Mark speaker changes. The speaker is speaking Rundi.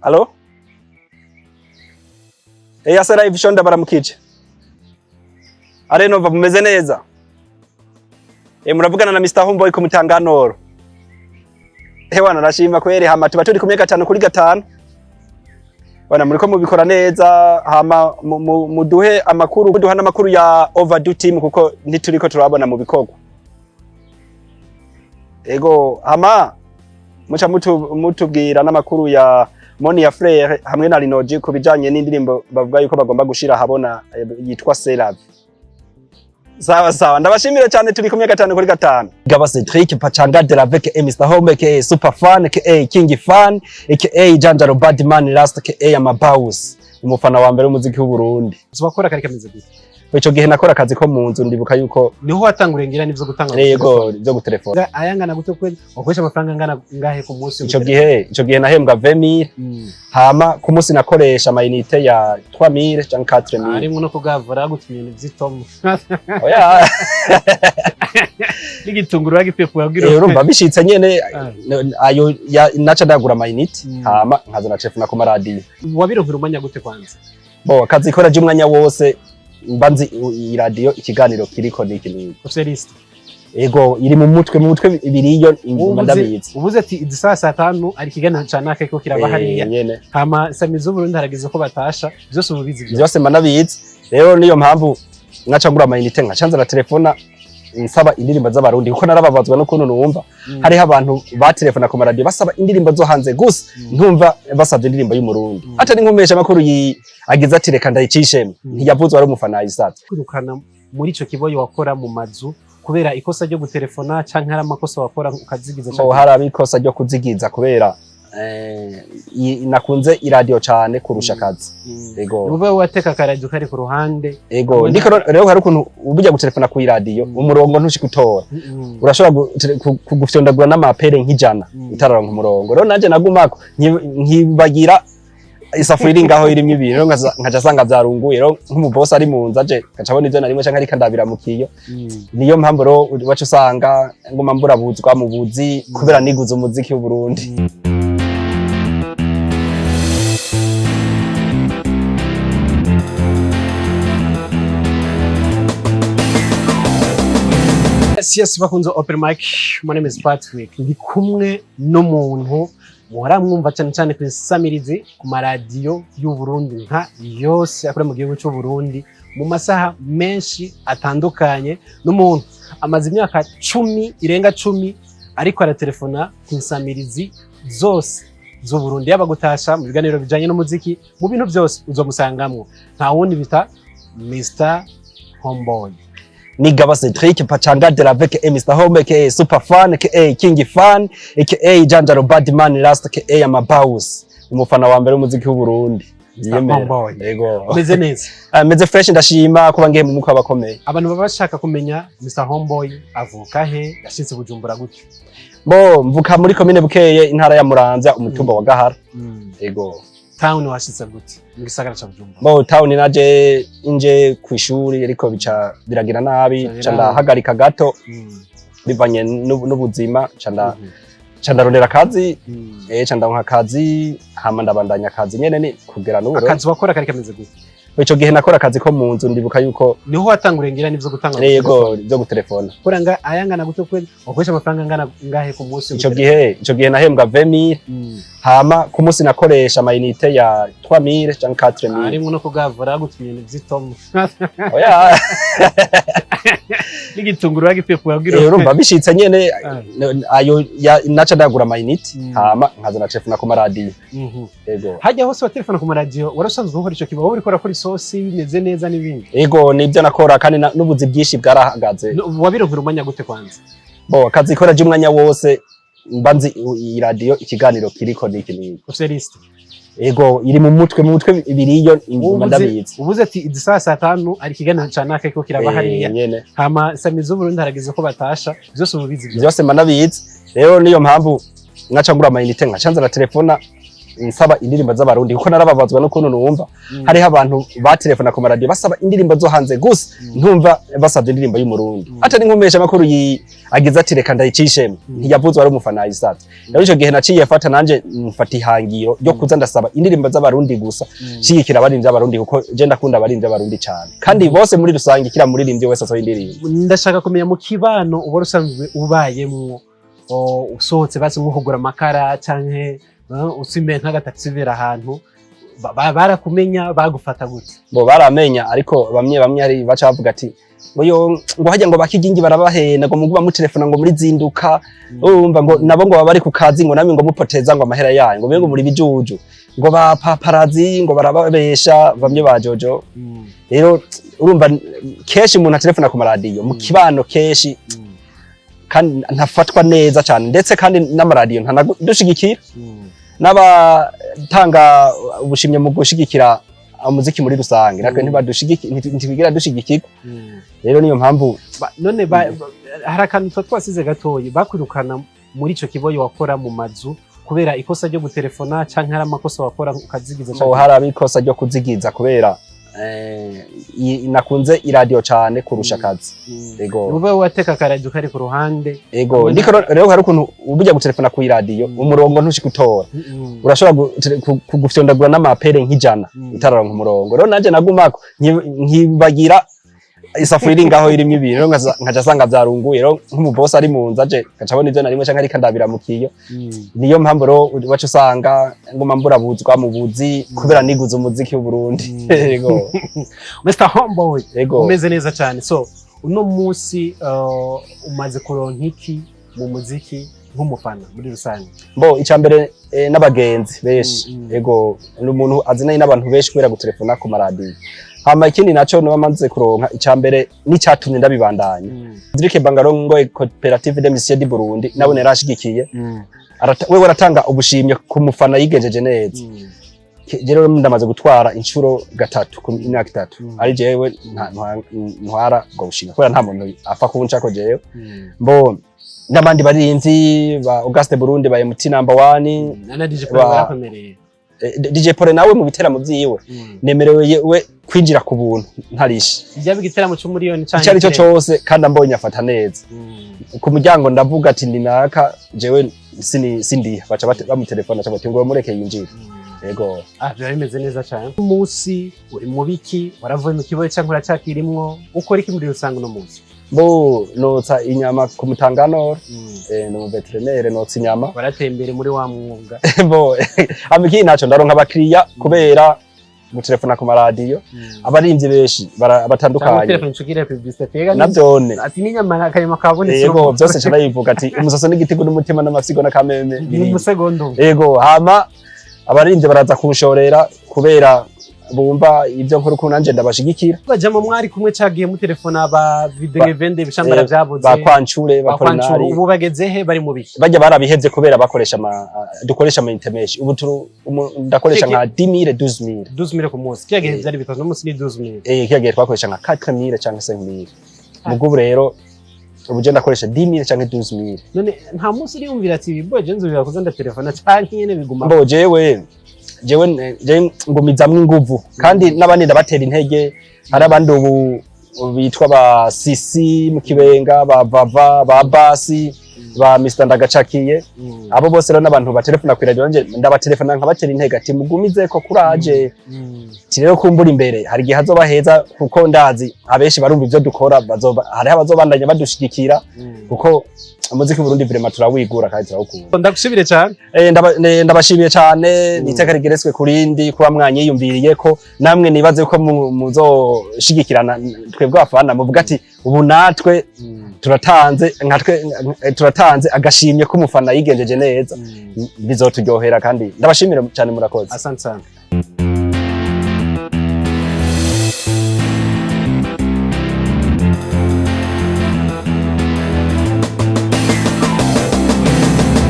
Speaker 1: Allo? Asera ivishonda baramukije. Nova mumeze neza. Muravugana na Mr Homeboy ku Mutanganoro. Wana nashima kweri hama tuba turi kumwe 5 kuri 5. Wana muriko mubikora neza hama muduhe amakuru duha namakuru ya overdue team kuko ntituriko turabona mu bikorwa. Ego hama muca mutubwira namakuru ya Moni ya Frere hamwe na Rinoji kubijanye n'indirimbo bavuga yuko bagomba gushira habona yitwa Selavi. Sawa ndabashimira cyane turi kumwe 5 kuri 5. Gaba Cedric Pachanga de la avec Mr Home ke super fan ke King fan ke Janjaro Badman last ke Amabaus umufana wa mbere w'umuziki w'u Burundi. Uzakora kari kameze gute? Ico gihe nakora akazi ko mu nzu ndibuka yuko niho watangura ngira nivyo gutanga. Yego byo gutelefona. Ayangana gute kweli ukoresha amafaranga ngana ngahe ku munsi? Ico gihe nahembwa 20000 hama ku munsi nakoresha amayinite ya 3000 cyangwa 4000. Ari no kugavura gutumye ibintu vy'itomo. Oya. Nigitunguru bagiye kubabwira. Urumva bishitse nyene ayo naca ndagura amayinite hama nkaza na telefona ku radio. Wabironkera umanya gute kwanza? Bo akazi ikora jumwanya wose mbanzi radio Ikiganiro kiriko n'ikintu. Offerist. Ego iri mu mutwe ibiriyo inguma ndabizi. Ubuze ati idisasa 5 ari Ikiganiro canake ko kiraba hariya. Hama samirizi Burundi haragize ko batasha byose ububizi byose manabizi. Rero niyo mpamvu ngaca ngura amayinite nkacanza na telefona nsaba indirimbo z'abarundi kuko narababazwa no kuntu numva hari abantu ba telefona ku radio basaba indirimbo zo hanze gusa ntumva basabye indirimbo y'umurundi ata ninkumesha makuru agize ati reka ndayicishemo ntiyavuzwa ari umufana yisatse kwirukana muri ico kiboyi wakora mu mazu kubera ikosa ryo gutelefona canke hari amakosa wakora ukazigiza cyane hari abikosa ryo kuzigiza kubera nakunze iradio cyane kurusha akazi. Ego ube wateka karadio kari ku ruhande. Ego ndiko rero hari ukuntu ubujya gutelefona ku iradio umurongo ntushikutora urashobora kugufyondagura n'amapere nk'ijana utararonka umurongo rero nanje nagumako nkibagira isafuri ngaho irimwe ibintu rero nkaja sanga byarunguye rero nk'umuboss ari mu nzaje kacabona ivyo narimo canke ari kandabira mu kiyo niyo mpamvu rero wacu usanga ngoma mburabuzwa mu buzi kubera niguze umuziki w'u Burundi. Yes, bakunze open mic. My name is Patrick. Ndi kumwe n'umuntu muramwumva cyane ku samirizi ku maradiyo y'u Burundi nka yose akora mu gihugu cy'u Burundi mu masaha menshi atandukanye n'umuntu amaze imyaka 10 irenga 10 ariko aratelefona ku samirizi zose z'u Burundi yaba gutasha mu biganiro bijanye n'umuziki mu bintu byose uzomusangamwo nta wundi bita Mr Homeboy. Nigaba Cedric Pachanga de la avec Mr Home ke super fan ke King fan ke Janjaro Badman last ke Amabaus umufana wa mbere w'umuziki w'u Burundi. Yego meze neza meze fresh ndashima kuba ngiye mu muko abakomeye abantu baba bashaka kumenya Mr Homeboy avuka he yashitse Bujumbura gute. Bo mvuka muri commune Bukeye intara ya Muramvya umutumba wa Gahara. Yego town washitse gute mu gisagara ca Bujumbura. Bo town naje inje kwishuri ariko bica biragira nabi canda hagarika gato bivanye n'ubuzima canda rondera kazi canda nka kazi hama ndabandanya kazi nyene ni kugera n'uburo akazi wakora kari kameze gute. Ico gihe nakora akazi ko mu nzu ndibuka yuko niho watangura ngira nivyo gutanga. Yego byo gutelefona kuranga ayangana gute kweli ukoresha amafaranga ngana ngahe ku munsi. Ico gihe nahembwa 20000 hama ku munsi nakoresha amayinite ya 3000 cyangwa 4000. Ari no kugavura gutumye ibintu vy'itomo. Oya nigitunguru bagiye kubabwira. Urumva bishitse nyene ayo naca ndagura amayinite hama nkaza na telefona ku radio. Yego hajya hose wa telefona ku radio warasanzwe ukora ico kibaho uriko rakora isosi bimeze neza n'ibindi. Yego nibyo nakora kandi n'ubuzi bwishi bwarahagaze. Wabironkera umanya gute kwanza? Bo akazi ikora jumwanya wose mbanzi iradio Ikiganiro kiriko n'ikintu. Offerist. Ego iri mu mutwe ibiriyo inguma ndabizi. Ubuze ati idisasa 5 ari Ikiganiro canake ko kiraba hariya. Hama samirizi Burundi haragize ko batasha byose ububizi byose manabizi. Rero niyo mpamvu ngaca ngura amayinite nkacanza na telefona
Speaker 2: nsaba indirimbo z'abarundi kuko narababazwa no kuntu numva hariho abantu batelefona ku radio basaba indirimbo zo hanze gusa ntumva basabye indirimbo y'umurundi atari nkumesha makuru agize ati reka ndayicisheme ntiyavuzwe ari umufana yisatse rero ico gihe naciye fata nanje mfata ihangiro ryo kuza ndasaba indirimbo z'abarundi gusa shigikira abarimvye abarundi kuko je ndakunda abarimvye abarundi cyane kandi bose muri rusange kira muririmbye wese asohoye indirimbo.
Speaker 1: Ndashaka kumenya mu kibano ubo rusanzwe ubayemwo usohotse basi nk'ukugura amakara canke usimbe nk'agataxivera ahantu barakumenya bagufata gute?
Speaker 2: Bo baramenya ariko bamwe hari baca bavuga ati ngo hajya ngo bakigingi barabahena ngo muguba mu telefone ngo muri zinduka urumva ngo nabo ngo bari ku kazi ngo namwe ngo mupoteza ngo amahera yayo ngo bengo muri bijuju ngo ba paparazi ngo barababesha bamwe bajojo rero urumva Kenshi umuntu telefone ku maradiyo mu kibano Kenshi kandi ntafatwa neza cyane ndetse kandi n'amaradiyo ntanadushigikira n'abatanga ubushimye mu gushigikira umuziki muri rusange nakwe ntibadushigikigira dushigikirwa rero niyo mpamvu
Speaker 1: none hari akantu twasize gatoyi bakwirukana muri ico kiboyi wakora mu mazu kubera ikosa ryo gutelefona canke hari amakosa wakora ukazigiza
Speaker 2: cyane hari abikosa ryo kuzigiza kubera nakunze iradio cyane kurusha akazi ego
Speaker 1: ube wateka karadio kari ku ruhande
Speaker 2: ego ndiko rero hari ukuntu ubujya gutelefona ku iradio umurongo ntushikutora urashobora kugufyondagura n'amapere nk'ijana itararonka umurongo rero nanje nagumako nkibagira isafuri ngaho irimo ibintu rero nkaja sanga byarunguye rero nk'umuboss ari mu nzaje gacabona ivyo narimwe canke ariko ndabira mu kiyo niyo mpamvu rero wacu usanga ngoma mburabuzwa mu buzi kubera niguze umuziki w'u Burundi yego
Speaker 1: Mr Homeboy umeze neza cyane so uno munsi umaze kuronka iki mu muziki nk'umufana muri rusange?
Speaker 2: Bo icambere n'abagenzi beshi yego n'umuntu azinaye n'abantu beshi kubera gutelefona ku maradiyo hama ikindi naco no bamanze kuronka icambere n'icyatumye ndabibandanya Dirike Bangarongo Cooperative de Mission du Burundi nawe narashigikiye wewe aratanga ubushimye ku mufana yigenjeje neza rero ndamaze gutwara inshuro gatatu ku imyaka 3 ari jewe ntwara go gushimira kubera nta muntu apfa kunshako jewe mbo n'abandi barinzi ba Auguste Burundi ba MT number 1
Speaker 1: DJ Pole barakomereye
Speaker 2: DJ Pole nawe mu biteramo byiwe nemerewe we kwinjira ku buntu ntarishe
Speaker 1: ijya bigiteramo cyo miliyoni cyane
Speaker 2: cyari cyo cyose kandi ambonye afata neza ku muryango ndavuga ati ndinaka jewe sindi baca bamu telefone cyangwa ngo mureke yinjira yego
Speaker 1: byari bimeze neza cyane umunsi uri mu biki waravuye mu kiboye cyangwa uracyakirimwo ukora iki muri rusange no munsi?
Speaker 2: Bo notsa inyama ku mutangano no veterinere notsa inyama
Speaker 1: baratembere muri wa mwuga
Speaker 2: bo amiki naco ndaronka abakiriya kubera gutelefona ku maradiyo abarimvye beshi batandukanye
Speaker 1: telefone cukire publicité
Speaker 2: navyone
Speaker 1: ati n'inyama akayima kabonetse
Speaker 2: yego byose cyane yivuga ati umusaso n'igitigo n'umutima n'amasigo n'akameme
Speaker 1: mu segondo
Speaker 2: yego hama abarimvye baraza kunshorera kubera bumva ivyo nkuru ko nanje ndabashigikira
Speaker 1: bajama mwari kumwe cagiye mu telefone aba videgevende Bishambara Vyaboze
Speaker 2: bakwancure bakorinari
Speaker 1: ubu bageze he bari mu biki
Speaker 2: bajya barabihevye kubera bakoresha dukoresha ama intermesh ubu ndakoresha nka 10000 12000
Speaker 1: ku munsi kiyagiye byari bitoze no munsi ni 12000
Speaker 2: kiyagiye twakoresha nka 4000 cyangwa 5000 mugubu rero ubu je ndakoresha 10000 cyangwa 12000
Speaker 1: none nta munsi uri umvira ati boy je nzubira kuzanda telefone cyangwa nyene biguma
Speaker 2: bo jewe ngumizamwe inguvu kandi n'abandi ndabatera intege hari abandi ubu bitwa ba Sisi mu Kibenga ba Vava ba Basi ba Mr Ndagacakiye abo bose rero n'abantu batelefona ku radio nje ndabatelefona nkabatera intege ati mugumize ko kuraje rero kumbura imbere hari gihe hazoba heza kuko ndazi abeshi barumva ivyo dukora hari abazobandanya badushigikira kuko umuziki w'u Burundi vraiment turawigura kandi turawukunda.
Speaker 1: Ndagushimire cyane
Speaker 2: ndabashimiye cyane niteka rigeretswe kurindi kuba mwanyiyumviriye ko namwe nibaze ko muzoshigikirana twebwe afana muvuga ati ubu natwe turatanze agashimye ko umufana yigenjeje neza bizoturyohera kandi ndabashimire cyane murakoze.
Speaker 1: Asante sana.